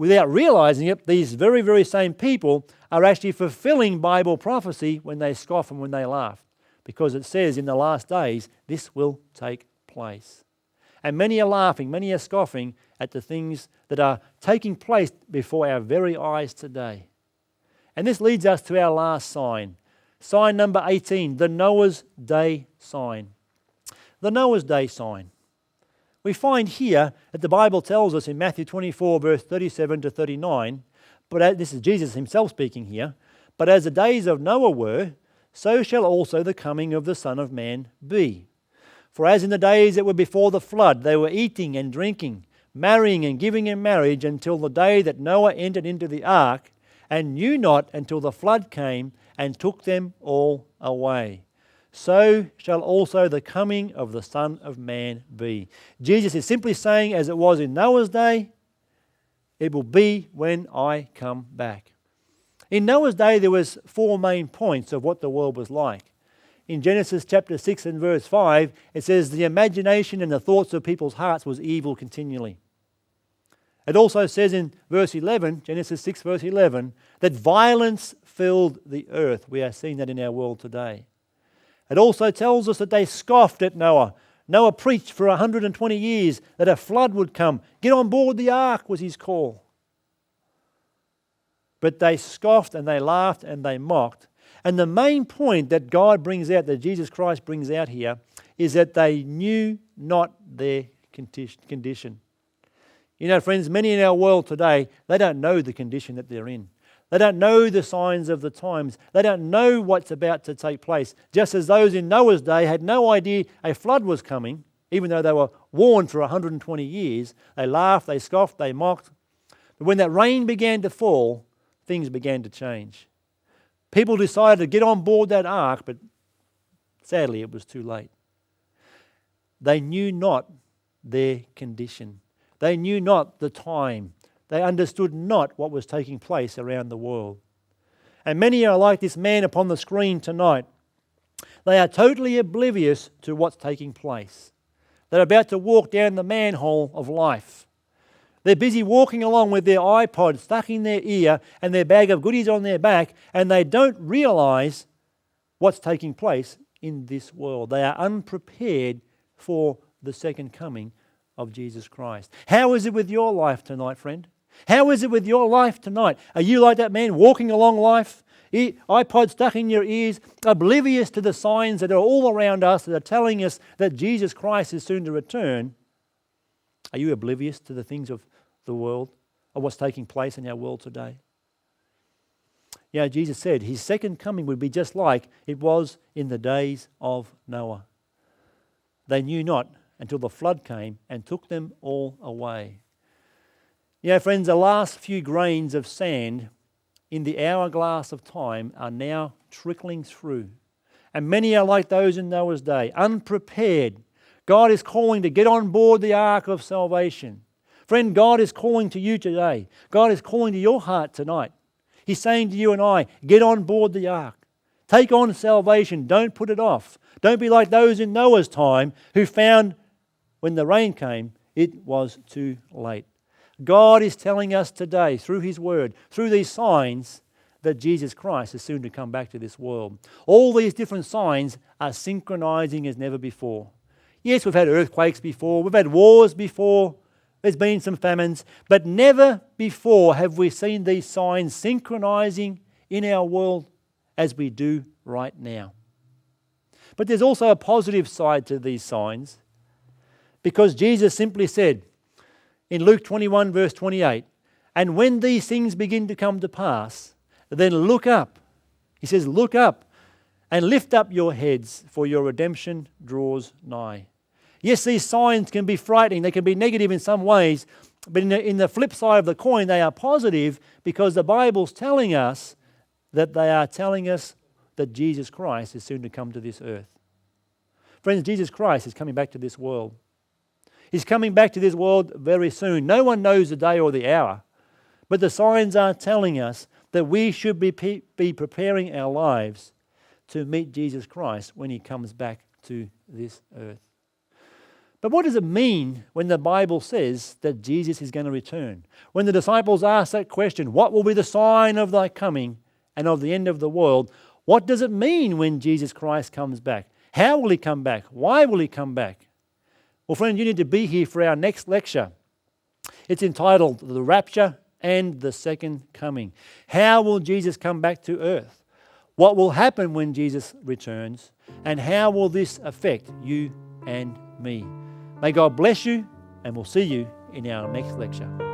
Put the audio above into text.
without realizing it, these very, very same people are actually fulfilling Bible prophecy when they scoff and when they laugh. Because it says in the last days, this will take place. And many are laughing, many are scoffing at the things that are taking place before our very eyes today. And this leads us to our last sign. Sign number 18, the Noah's Day sign. The Noah's Day sign. We find here that the Bible tells us in Matthew 24, verse 37 to 39, but this is Jesus himself speaking here, but as the days of Noah were, so shall also the coming of the Son of Man be. For as in the days that were before the flood, they were eating and drinking, marrying and giving in marriage until the day that Noah entered into the ark, and knew not until the flood came and took them all away. So shall also the coming of the Son of Man be. Jesus is simply saying, as it was in Noah's day, it will be when I come back. In Noah's day, there was 4 main points of what the world was like. In Genesis chapter 6 and verse 5, it says, the imagination and the thoughts of people's hearts was evil continually. It also says in verse 11, Genesis 6 verse 11, that violence filled the earth. We are seeing that in our world today. It also tells us that they scoffed at Noah. Noah preached for 120 years that a flood would come. Get on board the ark was his call. But they scoffed and they laughed and they mocked. And the main point that God brings out, that Jesus Christ brings out here, is that they knew not their condition. You know, friends, many in our world today, they don't know the condition that they're in. They don't know the signs of the times. They don't know what's about to take place. Just as those in Noah's day had no idea a flood was coming, even though they were warned for 120 years, they laughed, they scoffed, they mocked. But when that rain began to fall, things began to change. People decided to get on board that ark, but sadly it was too late. They knew not their condition. They knew not the time. They understood not what was taking place around the world. And many are like this man upon the screen tonight. They are totally oblivious to what's taking place. They're about to walk down the manhole of life. They're busy walking along with their iPod stuck in their ear and their bag of goodies on their back, and they don't realize what's taking place in this world. They are unprepared for the second coming of Jesus Christ. How is it with your life tonight, friend? How is it with your life tonight? Are you like that man walking along life, iPod stuck in your ears, oblivious to the signs that are all around us that are telling us that Jesus Christ is soon to return? Are you oblivious to the things of the world, of what's taking place in our world today? You know, Jesus said his second coming would be just like it was in the days of Noah. They knew not until the flood came and took them all away. You know, friends, the last few grains of sand in the hourglass of time are now trickling through. And many are like those in Noah's day, unprepared. God is calling to get on board the ark of salvation. Friend, God is calling to you today. God is calling to your heart tonight. He's saying to you and I, get on board the ark. Take on salvation. Don't put it off. Don't be like those in Noah's time who found when the rain came, it was too late. God is telling us today through His Word, through these signs, that Jesus Christ is soon to come back to this world. All these different signs are synchronizing as never before. Yes, we've had earthquakes before, we've had wars before, there's been some famines, but never before have we seen these signs synchronizing in our world as we do right now. But there's also a positive side to these signs, because Jesus simply said in Luke 21 verse 28, and when these things begin to come to pass, then look up. He says, look up and lift up your heads, for your redemption draws nigh. Yes, these signs can be frightening. They can be negative in some ways, but in the flip side of the coin, they are positive, because the Bible's telling us that they are telling us that Jesus Christ is soon to come to this earth. Friends, Jesus Christ is coming back to this world. He's coming back to this world very soon. No one knows the day or the hour, but the signs are telling us that we should be preparing our lives to meet Jesus Christ when He comes back to this earth. But what does it mean when the Bible says that Jesus is going to return? When the disciples ask that question, what will be the sign of thy coming and of the end of the world? What does it mean when Jesus Christ comes back? How will he come back? Why will he come back? Well, friend, you need to be here for our next lecture. It's entitled The Rapture and the Second Coming. How will Jesus come back to earth? What will happen when Jesus returns? And how will this affect you and me? May God bless you, and we'll see you in our next lecture.